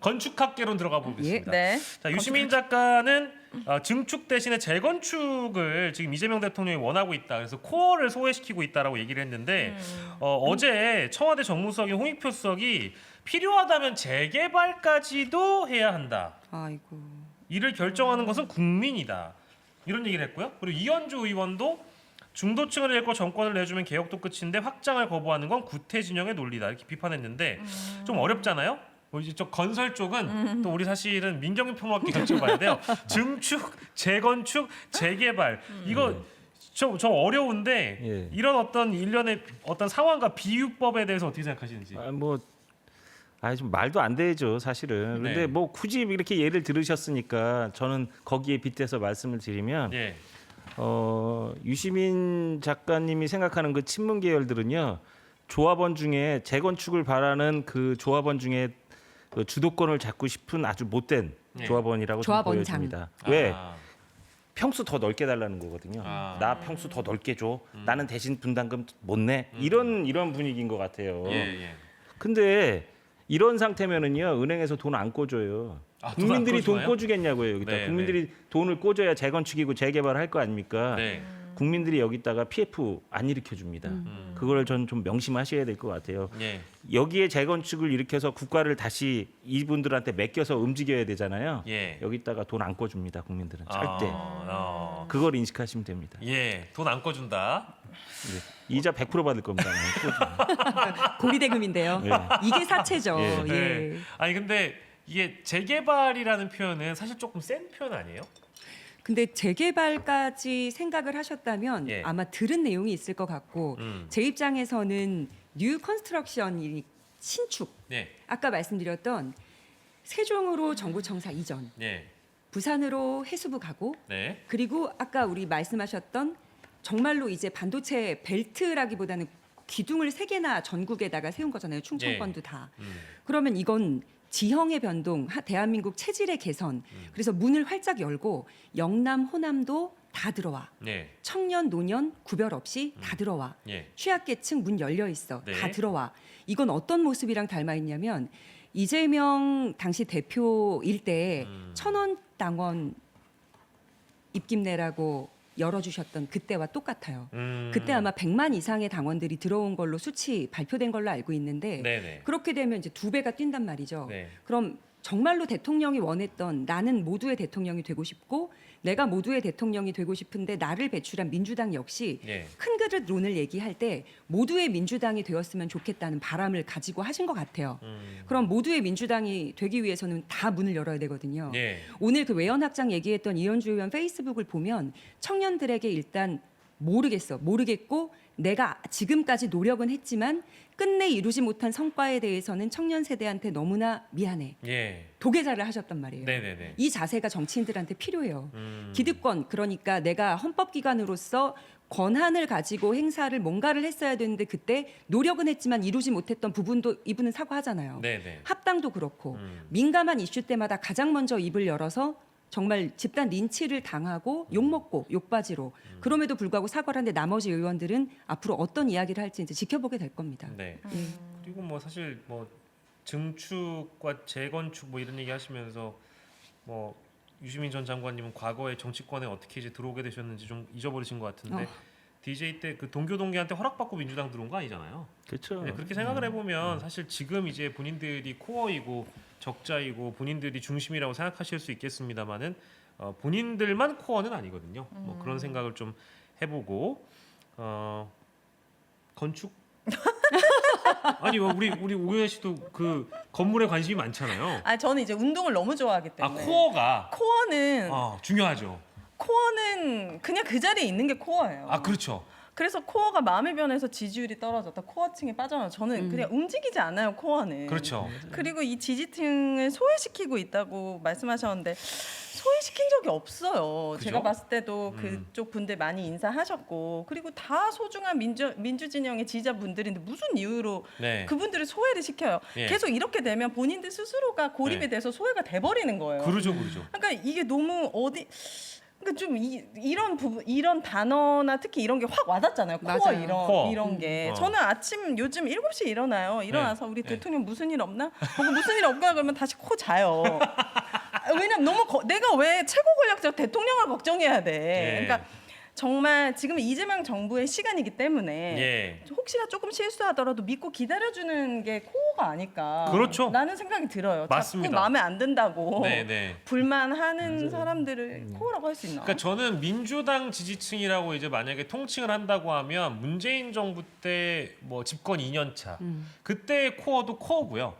건축학개론 들어가 보겠습니다. 네. 자, 유시민 작가는 증축 대신에 재건축을 지금 이재명 대통령이 원하고 있다. 그래서 코어를 소외시키고 있다라고 얘기를 했는데 어제 청와대 정무수석인 홍익표 수석이 필요하다면 재개발까지도 해야 한다. 아이고. 이를 결정하는 것은 국민이다. 이런 얘기를 했고요. 그리고 이현주 의원도 중도층을 잃고 정권을 내주면 개혁도 끝인데 확장을 거부하는 건 구태 진영의 논리다. 이렇게 비판했는데 좀 어렵잖아요. 이제 저 건설 쪽은 또 우리 사실은 민경윤 평론가께 여쭤봐야 돼요. 증축, 재건축, 재개발 이거 좀 어려운데 예. 이런 어떤 일련의 어떤 상황과 비유법에 대해서 어떻게 생각하시는지. 좀 말도 안 되죠, 사실은. 네. 근데 뭐 굳이 이렇게 예를 들으셨으니까 저는 거기에 빗대서 말씀을 드리면 예. 유시민 작가님이 생각하는 그 친문 계열들은요. 조합원 중에 재건축을 바라는 그 조합원 중에 그 주도권을 잡고 싶은 아주 못된 네. 조합원이라고 좀 조합원장. 보여집니다. 왜? 아, 평수 더 넓게 달라는 거거든요. 아. 나 평수 더 넓게 줘. 나는 대신 분담금 못 내. 이런 분위기인 것 같아요. 예. 근데 이런 상태면은요 은행에서 돈 안 꿔줘요. 아, 국민들이 돈 돈 안 꿔주겠냐고요 여기다. 네, 국민들이 돈을 꿔줘야 재건축이고 재개발할 거 아닙니까? 네. 국민들이 여기다가 PF 안 일으켜 줍니다. 그걸 전 좀 명심하셔야 될 것 같아요. 예. 여기에 재건축을 일으켜서 국가를 다시 이분들한테 맡겨서 움직여야 되잖아요. 예. 여기다가 돈 안 꿔줍니다. 국민들은 절대. 그걸 인식하시면 됩니다. 예. 돈 안 꺼준다. 이자 100% 받을 겁니다. 고리대금인데요. 예. 이게 사채죠. 예. 예. 네. 아니 근데 이게 재개발이라는 표현은 사실 조금 센 표현 아니에요? 근데 재개발까지 생각을 하셨다면 예. 아마 들은 내용이 있을 것 같고 제 입장에서는 뉴 컨스트럭션이 신축. 네. 아까 말씀드렸던 세종으로 정부청사 이전, 네. 부산으로 해수부 가고 네. 그리고 아까 우리 말씀하셨던 정말로 이제 반도체 벨트라기보다는 기둥을 3개나 전국에다가 세운 거잖아요. 충청권도 다. 그러면 이건 지형의 변동, 대한민국 체질의 개선. 그래서 문을 활짝 열고 영남, 호남도 다 들어와. 네. 청년, 노년 구별 없이 다 들어와. 예. 취약계층 문 열려 있어. 네. 다 들어와. 이건 어떤 모습이랑 닮아 있냐면 이재명 당시 대표일 때 천원당원 입김내라고 열어주셨던 그때와 똑같아요. 그때 아마 100만 이상의 당원들이 들어온 걸로 수치 발표된 걸로 알고 있는데 네네. 그렇게 되면 이제 2배가 뛴단 말이죠. 네. 그럼 정말로 대통령이 원했던 나는 모두의 대통령이 되고 싶고 내가 모두의 대통령이 되고 싶은데 나를 배출한 민주당 역시 예. 큰 그릇론을 얘기할 때 모두의 민주당이 되었으면 좋겠다는 바람을 가지고 하신 것 같아요. 그럼 모두의 민주당이 되기 위해서는 다 문을 열어야 되거든요. 예. 오늘 그 외연확장 얘기했던 이현주 의원 페이스북을 보면 청년들에게 일단 모르겠고 내가 지금까지 노력은 했지만 끝내 이루지 못한 성과에 대해서는 청년 세대한테 너무나 미안해. 예. 도계자를 하셨단 말이에요. 네네네. 이 자세가 정치인들한테 필요해요. 기득권, 그러니까 내가 헌법기관으로서 권한을 가지고 행사를 뭔가를 했어야 되는데 그때 노력은 했지만 이루지 못했던 부분도 이분은 사과하잖아요. 네네. 합당도 그렇고 민감한 이슈 때마다 가장 먼저 입을 열어서 정말 집단 린치를 당하고 욕먹고 욕바지로 그럼에도 불구하고 사과를 하는데 나머지 의원들은 앞으로 어떤 이야기를 할지 이제 지켜보게 될 겁니다. 네. 예. 그리고 뭐 사실 뭐 증축과 재건축 뭐 이런 얘기 하시면서 뭐 유시민 전 장관님은 과거에 정치권에 어떻게 이제 들어오게 되셨는지 좀 잊어버리신 것 같은데 DJ 때 그 동교동계한테 허락받고 민주당 들어온 거 아니잖아요. 그렇죠. 네, 그렇게 생각을 해보면 사실 지금 이제 본인들이 코어이고 적자이고 본인들이 중심이라고 생각하실 수 있겠습니다만은 본인들만 코어는 아니거든요. 뭐 그런 생각을 좀 해보고 건축 아니 우리 오윤혜 씨도 그 건물에 관심이 많잖아요. 아 저는 이제 운동을 너무 좋아하기 때문에 코어가 코어는 중요하죠. 코어는 그냥 그 자리에 있는 게 코어예요. 그렇죠. 그래서 코어가 마음의 변에서 지지율이 떨어졌다. 코어층이 빠져나와. 저는 그냥 움직이지 않아요. 코어는. 그렇죠. 그리고 이 지지층을 소외시키고 있다고 말씀하셨는데 소외시킨 적이 없어요. 그죠? 제가 봤을 때도 그쪽 분들 많이 인사하셨고 그리고 다 소중한 민주진영의 지지자분들인데 무슨 이유로 네. 그분들을 소외를 시켜요. 예. 계속 이렇게 되면 본인들 스스로가 고립이 네. 돼서 소외가 돼버리는 거예요. 그러죠. 그러니까 이게 너무 그러니까 좀 이런 부분, 이런 단어나 특히 이런 게 확 와닿잖아요. 코어 맞아요. 코어. 이런 게. 어. 저는 아침 요즘 7시에 일어나요. 일어나서 우리 대통령 무슨 일 없나? 보고 무슨 일 없나 그러면 다시 코 자요. 왜냐면 너무 내가 왜 최고 권력자 대통령을 걱정해야 돼. 예. 그러니까 정말 지금 이재명 정부의 시간이기 때문에 예. 혹시나 조금 실수하더라도 믿고 기다려주는 게 코어가 아닐까. 그렇죠. 라는 생각이 들어요. 맞습니다. 자꾸 마음에 안 든다고 네. 불만하는 사람들을 코어라고 할 수 있나? 그러니까 저는 민주당 지지층이라고 이제 만약에 통칭을 한다고 하면 문재인 정부 때 뭐 집권 2년 차 그때 코어도 코어고요.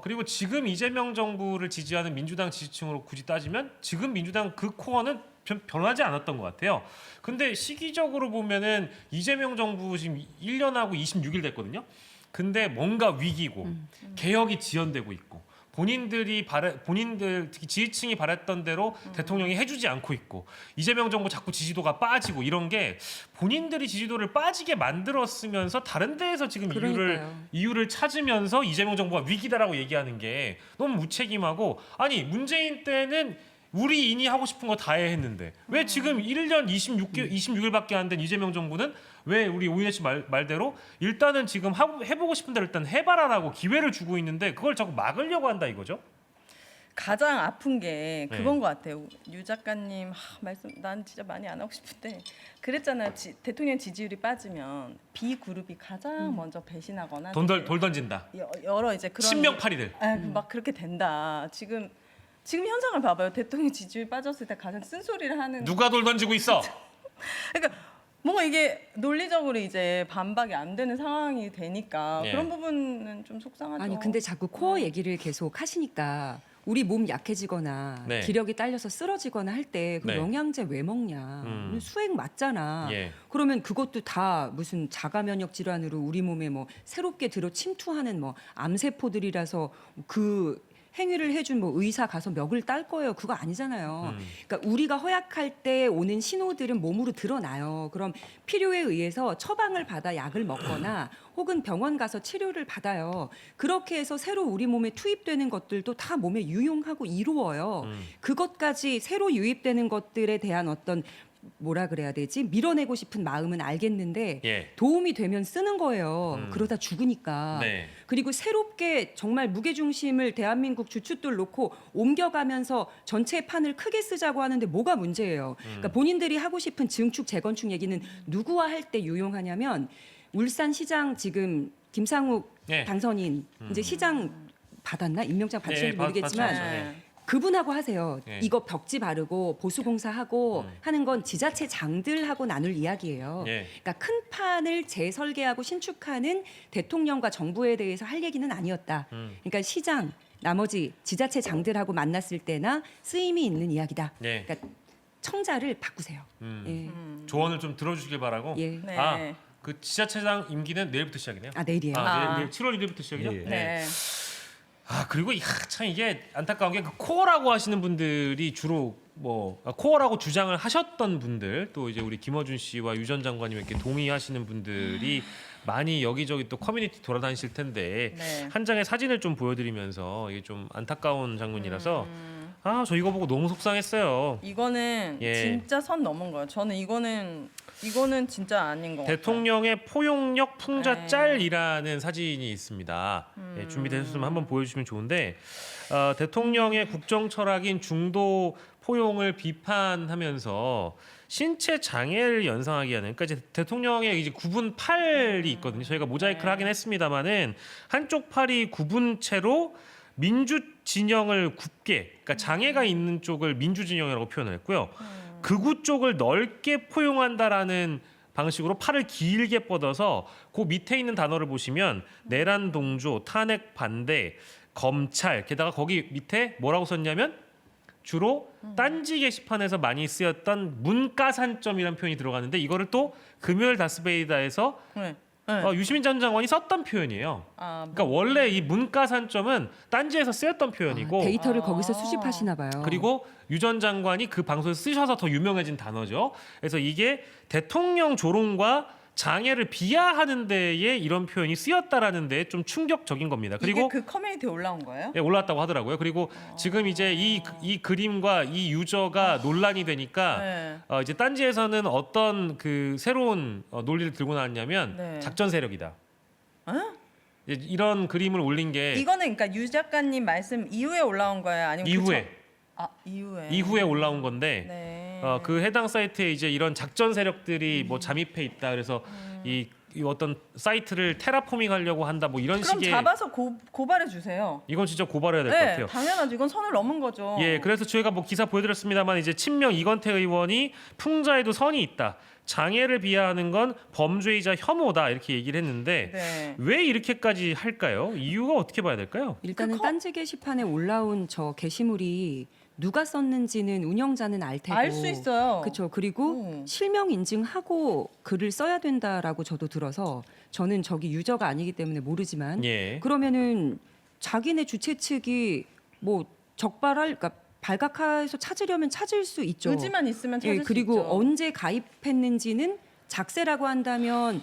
그리고 지금 이재명 정부를 지지하는 민주당 지지층으로 굳이 따지면 지금 민주당 그 코어는 변하지 않았던 것 같아요. 근데 시기적으로 보면은 이재명 정부 지금 1년하고 26일 됐거든요. 근데 뭔가 위기고 개혁이 지연되고 있고 본인들 특히 지지층이 바랬던 대로 대통령이 해주지 않고 있고 이재명 정부 자꾸 지지도가 빠지고 이런 게 본인들이 지지도를 빠지게 만들었으면서 다른 데에서 지금 그러니까요. 이유를 찾으면서 이재명 정부가 위기다라고 얘기하는 게 너무 무책임하고 아니 문재인 때는 우리 인이 하고 싶은 거 다 했는데 왜 지금 1년 26일밖에 안 된 이재명 정부는 왜 우리 오인혜 씨 말대로 일단은 지금 해보고 싶은 대로 일단 해봐라라고 기회를 주고 있는데 그걸 자꾸 막으려고 한다 이거죠? 가장 아픈 게 네. 그건 것 같아요. 유 작가님 말씀 난 진짜 많이 안 하고 싶은데 그랬잖아요. 대통령 지지율이 빠지면 B 그룹이 가장 먼저 배신하거나 돌 던진다. 여러 이제 그런 신명파리들. 막 그렇게 된다. 지금 현상을 봐봐요. 대통령 지지율 빠졌을 때 가장 쓴소리를 하는 누가 돌 던지고 있어? 그러니까 뭔가 이게 논리적으로 이제 반박이 안 되는 상황이 되니까 예. 그런 부분은 좀 속상하죠. 아니 근데 자꾸 코어 얘기를 계속 하시니까 우리 몸 약해지거나 네. 기력이 딸려서 쓰러지거나 할 때 그 네. 영양제 왜 먹냐? 수액 맞잖아. 예. 그러면 그것도 다 무슨 자가 면역 질환으로 우리 몸에 뭐 새롭게 들어 침투하는 뭐 암세포들이라서 그 행위를 해준 뭐 의사 가서 멱을 딸 거예요. 그거 아니잖아요. 그러니까 우리가 허약할 때 오는 신호들은 몸으로 드러나요. 그럼 필요에 의해서 처방을 받아 약을 먹거나 혹은 병원 가서 치료를 받아요. 그렇게 해서 새로 우리 몸에 투입되는 것들도 다 몸에 유용하고 이루어요. 그것까지 새로 유입되는 것들에 대한 어떤 뭐라 그래야 되지? 밀어내고 싶은 마음은 알겠는데 예. 도움이 되면 쓰는 거예요. 그러다 죽으니까. 네. 그리고 새롭게 정말 무게중심을 대한민국 주춧돌 놓고 옮겨가면서 전체 판을 크게 쓰자고 하는데 뭐가 문제예요. 그러니까 본인들이 하고 싶은 증축, 재건축 얘기는 누구와 할 때 유용하냐면 울산시장 지금 김상욱 예. 당선인 이제 시장 받았나? 임명장 받으셨는지 예, 모르겠지만 받았죠. 네. 그분하고 하세요. 예. 이거 벽지 바르고 보수공사하고 하는 건 지자체 장들하고 나눌 이야기예요. 예. 그러니까 큰 판을 재설계하고 신축하는 대통령과 정부에 대해서 할 얘기는 아니었다. 그러니까 시장, 나머지 지자체 장들하고 만났을 때나 쓰임이 있는 이야기다. 예. 그러니까 청자를 바꾸세요. 예. 조언을 좀 들어주길 바라고. 예. 네. 그 지자체장 임기는 내일부터 시작이네요. 아 내일이에요. 내일 7월 1일부터 시작이죠? 예. 네. 그리고 참 이게 안타까운 게 그 코어라고 하시는 분들이 주로 코어라고 주장을 하셨던 분들 또 이제 우리 김어준 씨와 유 전 장관님 이렇게 동의하시는 분들이 많이 여기저기 또 커뮤니티 돌아다니실 텐데 네. 한 장의 사진을 좀 보여드리면서 이게 좀 안타까운 장면이라서 저 이거 보고 너무 속상했어요. 이거는 예. 진짜 선 넘은 거예요. 저는 이거는 진짜 아닌 것 같아요. 대통령의 포용력 풍자 네. 짤이라는 사진이 있습니다. 예, 준비되셨으면 한번 보여주시면 좋은데 대통령의 국정 철학인 중도 포용을 비판하면서 신체 장애를 연상하게 하는 그러니까 이제 대통령의 이제 구분 팔이 있거든요. 저희가 모자이크를 하긴 했습니다만은 한쪽 팔이 구분 채로 민주 진영을 굽게 그러니까 장애가 있는 쪽을 민주 진영이라고 표현을 했고요. 극우 쪽을 넓게 포용한다라는 방식으로 팔을 길게 뻗어서 그 밑에 있는 단어를 보시면 내란 동조, 탄핵 반대, 검찰 게다가 거기 밑에 뭐라고 썼냐면 주로 딴지 게시판에서 많이 쓰였던 문가산점이라는 표현이 들어가는데 이거를 또 금요일 다스베이다에서 네. 유시민 전 장관이 썼던 표현이에요. 그러니까 원래 이 문가산점은 딴지에서 쓰였던 표현이고 데이터를 거기서 수집하시나 봐요. 그리고 유 전 장관이 그 방송에서 쓰셔서 더 유명해진 단어죠. 그래서 이게 대통령 조롱과 장애를 비하하는 데에 이런 표현이 쓰였다라는 데 좀 충격적인 겁니다. 그리고 이게 그 커뮤니티에 올라온 거예요? 예, 올라왔다고 하더라고요. 그리고 지금 이제 이 그림과 이 유저가 논란이 되니까 네. 이제 딴지에서는 어떤 그 새로운 논리를 들고 나왔냐면 네. 작전 세력이다. 어? 이제 이런 그림을 올린 게 이거는 그러니까 유 작가님 말씀 이후에 올라온 거예요? 아니면 이후에 이후에 올라온 건데 네. 그 해당 사이트에 이제 이런 작전 세력들이 뭐 잠입해 있다. 그래서 이 어떤 사이트를 테라포밍하려고 한다. 뭐 이런 그럼 식의 잡아서 고발해 주세요. 이건 진짜 고발해야 될 것 네, 같아요. 당연하죠. 이건 선을 넘은 거죠. 예, 그래서 저희가 뭐 기사 보여드렸습니다만 이제 친명 이건태 의원이 풍자에도 선이 있다. 장애를 비하하는 건 범죄이자 혐오다 이렇게 얘기를 했는데 네. 왜 이렇게까지 할까요? 이유가 어떻게 봐야 될까요? 일단은 딴지 게시판에 올라온 저 게시물이 누가 썼는지는 운영자는 알 테고 알 수 있어요. 그렇죠. 그리고 실명 인증하고 글을 써야 된다라고 저도 들어서 저는 저기 유저가 아니기 때문에 모르지만 예. 그러면은 자기네 주최 측이 뭐 적발할 그러니까 발각해서 찾으려면 찾을 수 있죠. 의지만 있으면 찾을 예, 수 그리고 있죠. 언제 가입했는지는 작세라고 한다면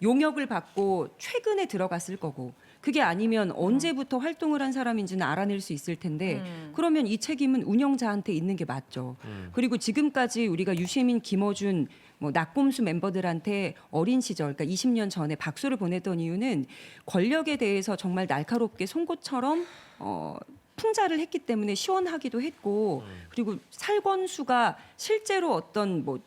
용역을 받고 최근에 들어갔을 거고 그게 아니면 언제부터 활동을 한 사람인지는 알아낼 수 있을 텐데 그러면 이 책임은 운영자한테 있는 게 맞죠. 그리고 지금까지 우리가 유시민, 김어준, 뭐 낙곰수 멤버들한테 어린 시절, 그러니까 20년 전에 박수를 보냈던 이유는 권력에 대해서 정말 날카롭게 송곳처럼 풍자를 했기 때문에 시원하기도 했고 그리고 살권수가 실제로 어떤 뭐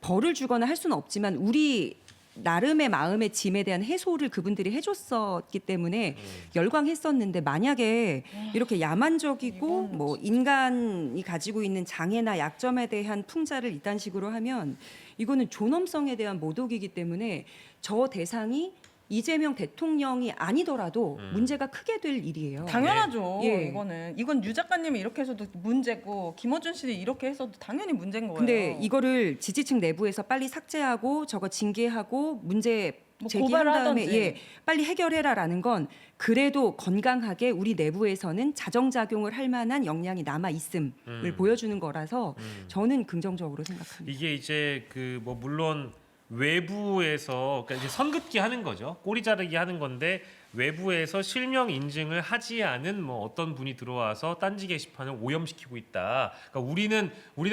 벌을 주거나 할 수는 없지만 우리 나름의 마음의 짐에 대한 해소를 그분들이 해줬었기 때문에 열광했었는데 만약에 이렇게 야만적이고 뭐 인간이 가지고 있는 장애나 약점에 대한 풍자를 이딴 식으로 하면 이거는 존엄성에 대한 모독이기 때문에 저 대상이 이재명 대통령이 아니더라도 문제가 크게 될 일이에요. 당연하죠. 예. 이건 유 작가님이 이렇게 해서도 문제고 김어준 씨도 이렇게 해서도 당연히 문제인 거예요. 근데 이거를 지지층 내부에서 빨리 삭제하고 저거 징계하고 문제 뭐 제기한 다음에 고발하든지. 빨리 해결해라라는 건 그래도 건강하게 우리 내부에서는 자정작용을 할 만한 역량이 남아 있음을 보여주는 거라서 저는 긍정적으로 생각합니다. 이게 이제 그 뭐 물론 외부에서 그러니까 이제 선긋기 하는 거죠. 꼬리 자르기 하는 건데 외부에서 실명 인증을 하지 않은 뭐 어떤 분이 들어와서 딴지 게시판을 오염시키고 있다. 그러니까 우리는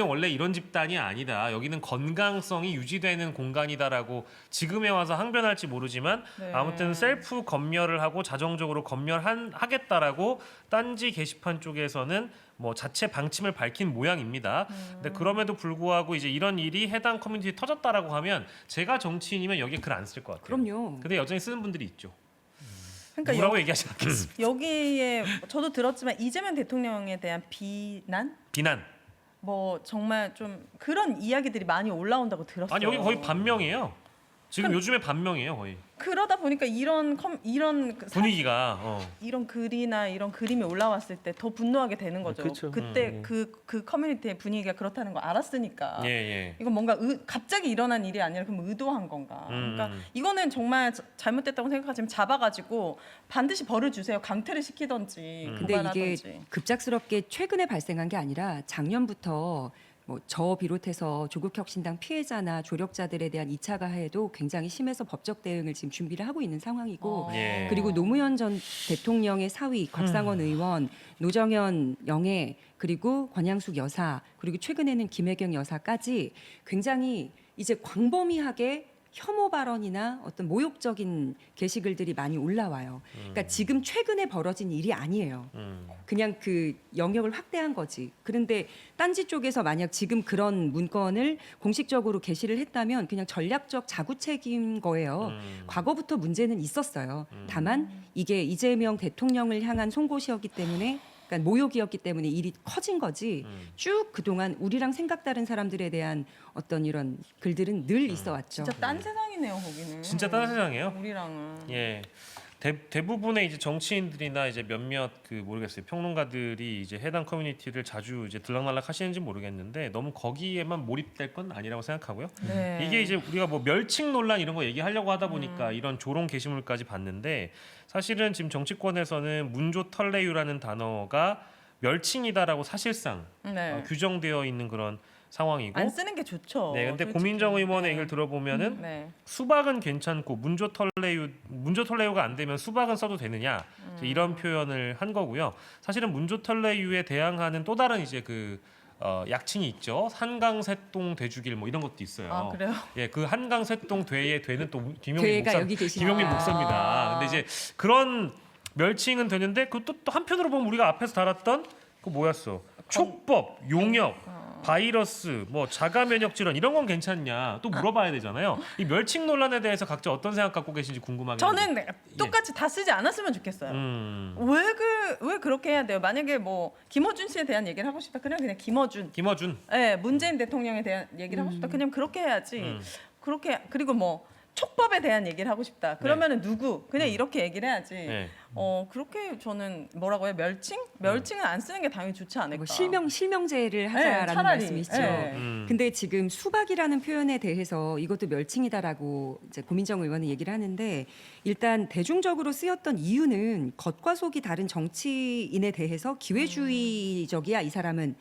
원래 이런 집단이 아니다. 여기는 건강성이 유지되는 공간이다라고 지금에 와서 항변할지 모르지만 네. 아무튼 셀프 검열을 하고 자정적으로 검열하겠다라고 딴지 게시판 쪽에서는 뭐 자체 방침을 밝힌 모양입니다. 근데 그럼에도 불구하고 이제 이런 일이 해당 커뮤니티에 터졌다라고 하면 제가 정치인이면 여기에 글 안 쓸 것 같아요. 그럼요. 근데 여전히 쓰는 분들이 있죠. 그러니까 누구라고 얘기하지 않겠습니다. 여기에 저도 들었지만 이재명 대통령에 대한 비난 비난. 뭐 정말 좀 그런 이야기들이 많이 올라온다고 들었어요. 아니 여기 거의 반명이에요. 지금 그럼- 요즘에 반명이에요 거의. 그러다 보니까 이런 분위기가 이런 글이나 이런 그림이 올라왔을 때 더 분노하게 되는 거죠. 그쵸. 그때 그 커뮤니티의 분위기가 그렇다는 걸 알았으니까. 예. 이건 뭔가 갑자기 일어난 일이 아니라 그럼 의도한 건가. 그러니까 이거는 정말 잘못됐다고 생각하지만 잡아가지고 반드시 벌을 주세요. 강퇴를 시키든지 근데 이게 고발하든지. 급작스럽게 최근에 발생한 게 아니라 작년부터 뭐 저 비롯해서 조국혁신당 피해자나 조력자들에 대한 2차 가해도 굉장히 심해서 법적 대응을 지금 준비를 하고 있는 상황이고 예. 그리고 노무현 전 대통령의 사위 곽상원 의원, 노정현 영애 그리고 권양숙 여사 그리고 최근에는 김혜경 여사까지 굉장히 이제 광범위하게 혐오 발언이나 어떤 모욕적인 게시글들이 많이 올라와요. 그러니까 지금 최근에 벌어진 일이 아니에요. 그냥 그 영역을 확대한 거지. 그런데 딴지 쪽에서 만약 지금 그런 문건을 공식적으로 게시를 했다면 그냥 전략적 자구책인 거예요. 과거부터 문제는 있었어요. 다만 이게 이재명 대통령을 향한 송곳이었기 때문에 그러니까 모욕이었기 때문에 일이 커진 거지. 쭉 그동안 우리랑 생각 다른 사람들에 대한 어떤 이런 글들은 늘 있어 왔죠. 진짜 딴 세상이네요 거기는. 진짜 딴 세상이에요. 우리랑은. 예. 대부분의 이제 정치인들이나 이제 몇몇 그 모르겠어요 평론가들이 이제 해당 커뮤니티를 자주 이제 들락날락 하시는지 모르겠는데 너무 거기에만 몰입될 건 아니라고 생각하고요. 네. 이게 이제 우리가 뭐 멸칭 논란 이런 거 얘기하려고 하다 보니까 이런 조롱 게시물까지 봤는데 사실은 지금 정치권에서는 문조 털레유라는 단어가 멸칭이다라고 사실상 네. 규정되어 있는 그런 상황이고. 안 쓰는 게 좋죠. 네, 근데 솔직히. 고민정 의원의 네. 얘기를 들어보면은 네. 수박은 괜찮고 문조털레유가 안 되면 수박은 써도 되느냐 이제 이런 표현을 한 거고요. 사실은 문조털레유에 대항하는 또 다른 이제 그 약칭이 있죠. 한강쇠똥 돼지길 뭐 이런 것도 있어요. 아 그래요? 예, 그 한강쇠똥 돼의 돼는 또 돼가 여기 계시네요. 김용민 아. 목사입니다. 근데 이제 그런 멸칭은 되는데 그것도 또 한편으로 보면 우리가 앞에서 달았던 그 뭐였어? 촉법, 용역, 바이러스, 뭐 자가 면역 질환 이런 건 괜찮냐 또 물어봐야 되잖아요. 이 멸칭 논란에 대해서 각자 어떤 생각 갖고 계신지 궁금하긴 한데. 저는 똑같이 다 쓰지 않았으면 좋겠어요. 왜 그렇게 해야 돼요? 만약에 뭐 김어준 씨에 대한 얘기를 하고 싶다. 그냥 김어준. 김어준. 네, 문재인 대통령에 대한 얘기를 하고 싶다. 그냥 그렇게 해야지. 그렇게 그리고 뭐 촉법에 대한 얘기를 하고 싶다. 그러면은 누구? 그냥 이렇게 얘기를 해야지. 네. 그렇게 저는 뭐라고 해요? 멸칭은 안 쓰는 게 당연히 좋지 않을까. 뭐 실명제를 하자라는 차라리. 말씀이시죠. 네. 근데 지금 수박이라는 표현에 대해서 이것도 멸칭이다라고 이제 고민정 의원은 얘기를 하는데 일단 대중적으로 쓰였던 이유는 겉과 속이 다른 정치인에 대해서 기회주의적이야 이 사람은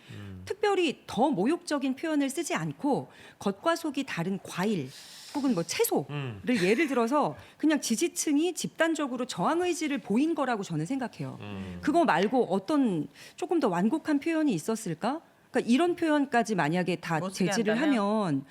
특별히 더 모욕적인 표현을 쓰지 않고 겉과 속이 다른 과일 혹은 뭐 채소를 예를 들어서 그냥 지지층이 집단적으로 저항 의지를 보인 거라고 저는 생각해요. 그거 말고 어떤 조금 더 완곡한 표현이 있었을까? 그러니까 이런 표현까지 만약에 다 못 쓰게 제지를 한다면? 하면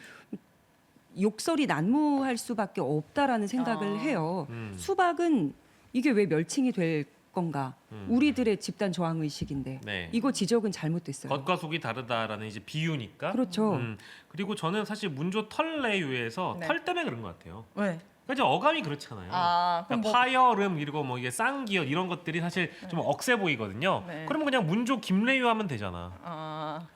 욕설이 난무할 수밖에 없다라는 생각을 해요. 수박은 이게 왜 멸칭이 될 건가? 우리들의 집단 저항 의식인데 네. 이거 지적은 잘못됐어요. 겉과 속이 다르다라는 이제 비유니까. 그렇죠. 그리고 저는 사실 문조털레유에서 네. 털 때문에 그런 것 같아요. 왜? 그러니까 이제 어감이 그렇잖아요. 그럼 그러니까 뭐 파열음 그리고 뭐 이게 쌍기역 이런 것들이 사실 좀 억세 보이거든요. 네. 그러면 그냥 문조 김래유 하면 되잖아.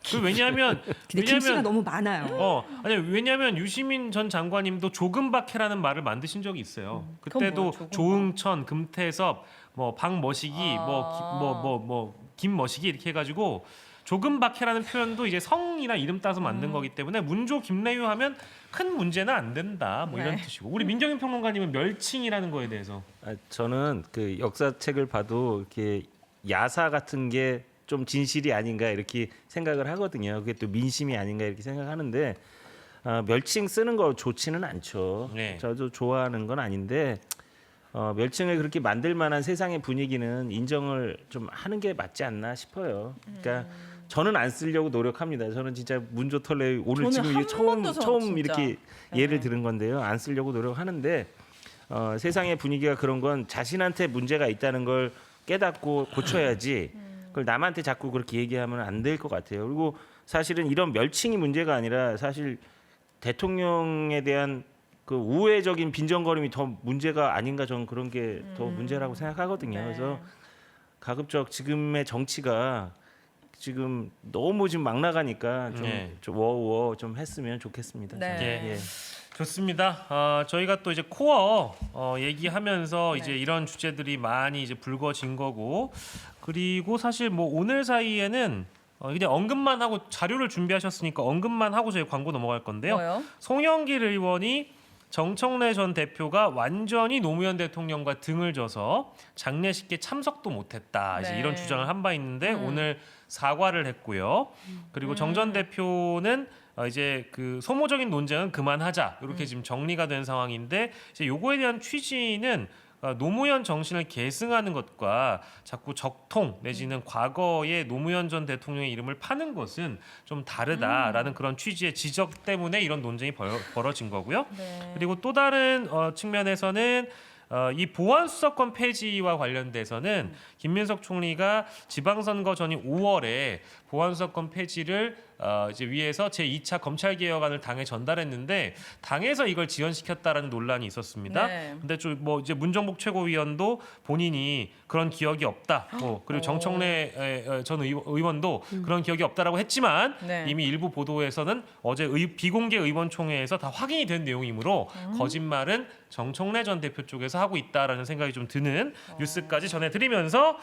그 왜냐하면 근데 김씨가 너무 많아요. 왜냐하면 유시민 전 장관님도 조금박해라는 말을 만드신 적이 있어요. 그건 그때도 뭐야, 조금박? 조응천, 금태섭, 뭐 박머시기, 김머시기 이렇게 해가지고 조금박해라는 표현도 이제 성이나 이름 따서 만든 거기 때문에 문조 김래유 하면 큰 문제는 안 된다. 뭐 이런 네. 뜻이고 우리 민정인 평론가님은 멸칭이라는 거에 대해서 저는 그 역사책을 봐도 이렇게 야사 같은 게 좀 진실이 아닌가 이렇게 생각을 하거든요. 그게 또 민심이 아닌가 이렇게 생각하는데 멸칭 쓰는 거 좋지는 않죠. 네. 저도 좋아하는 건 아닌데 멸칭을 그렇게 만들 만한 세상의 분위기는 인정을 좀 하는 게 맞지 않나 싶어요. 그러니까 저는 안 쓰려고 노력합니다. 저는 진짜 문조털레 오늘 저는 지금 한 이게 번도 처음 진짜. 이렇게 네. 예를 들은 건데요. 안 쓰려고 노력하는데 세상의 분위기가 그런 건 자신한테 문제가 있다는 걸 깨닫고 고쳐야지. 그걸 남한테 자꾸 그렇게 얘기하면 안 될 것 같아요. 그리고 사실은 이런 멸칭이 문제가 아니라 사실 대통령에 대한 그 우회적인 빈정거림이 더 문제가 아닌가 저는 그런 게 더 문제라고 생각하거든요. 네. 그래서 가급적 지금의 정치가 지금 너무 지금 막 나가니까 좀 워워 좀 했으면 좋겠습니다. 네. 저는. 예. 좋습니다. 저희가 또 이제 코어 얘기하면서 네. 이제 이런 주제들이 많이 이제 불거진 거고 그리고 사실 뭐 오늘 사이에는 그냥 언급만 하고 자료를 준비하셨으니까 언급만 하고 저희 광고 넘어갈 건데요. 뭐요? 송영길 의원이 정청래 전 대표가 완전히 노무현 대통령과 등을 져서 장례식에 참석도 못했다. 이제 네. 이런 주장을 한 바 있는데 오늘 사과를 했고요. 그리고 정 전 대표는 이제 그 소모적인 논쟁은 그만하자 이렇게 지금 정리가 된 상황인데 이제 요거에 대한 취지는 노무현 정신을 계승하는 것과 자꾸 적통 내지는 과거의 노무현 전 대통령의 이름을 파는 것은 좀 다르다라는 그런 취지의 지적 때문에 이런 논쟁이 벌어진 거고요. 네. 그리고 또 다른 측면에서는 이 보안수사권 폐지와 관련돼서는 김민석 총리가 지방선거 전인 5월에 보안수사권 폐지를 이제 위해서 제2차 검찰개혁안을 당에 전달했는데 당에서 이걸 지연시켰다라는 논란이 있었습니다. 네. 근데 좀 뭐 이제 문정복 최고위원도 본인이 그런 기억이 없다. 그리고 정청래 전 의원도 그런 기억이 없다라고 했지만 네. 이미 일부 보도에서는 어제 비공개 의원총회에서 다 확인이 된 내용이므로 거짓말은 정청래 전 대표 쪽에서 하고 있다라는 생각이 좀 드는 뉴스까지 전해드리면서